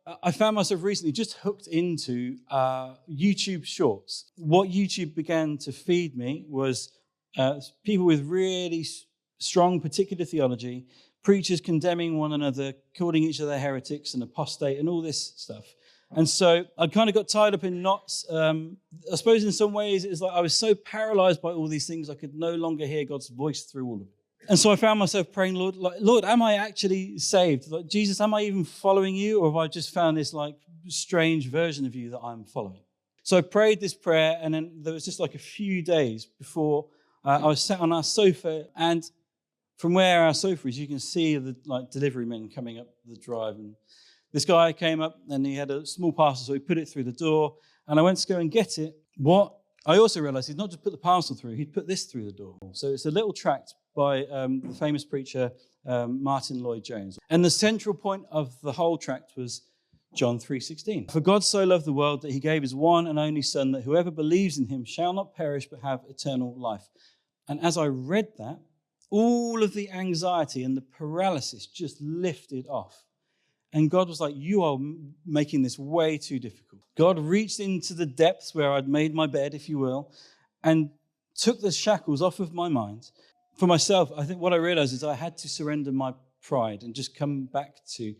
I found myself recently just hooked into YouTube Shorts. What YouTube began to feed me was people with really strong particular theology, preachers condemning one another, calling each other heretics and apostate and all this stuff. And so I kind of got tied up in knots. I suppose in some ways it's like I was so paralyzed by all these things I could no longer hear God's voice through all of it. And so I found myself praying, Lord, am I actually saved? Like, Jesus, am I even following you? Or have I just found this like strange version of you that I'm following? So I prayed this prayer, and then there was just like a few days before I was sat on our sofa, and from where our sofa is, you can see the like delivery men coming up the drive. And this guy came up and he had a small parcel, so he put it through the door, and I went to go and get it. What I also realized, he'd not just put the parcel through, he'd put this through the door. So it's a little tract by the famous preacher Martin Lloyd-Jones. And the central point of the whole tract was John 3:16. For God so loved the world that he gave his one and only Son, that whoever believes in him shall not perish but have eternal life. And as I read that, all of the anxiety and the paralysis just lifted off. And God was like, you are making this way too difficult. God reached into the depths where I'd made my bed, if you will, and took the shackles off of my mind. For myself, I think what I realized is I had to surrender my pride and just come back to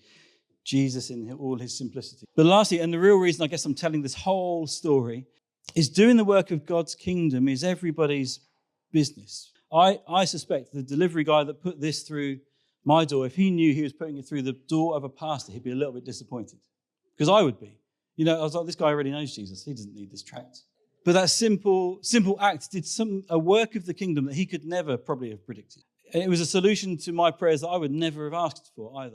Jesus in all his simplicity. But lastly, and the real reason I guess I'm telling this whole story, is doing the work of God's kingdom is everybody's business. I suspect the delivery guy that put this through my door, if he knew he was putting it through the door of a pastor, he'd be a little bit disappointed. Because I would be. You know, I was like, this guy already knows Jesus. He doesn't need this tract. But that simple act did a work of the kingdom that he could never probably have predicted. And it was a solution to my prayers that I would never have asked for either.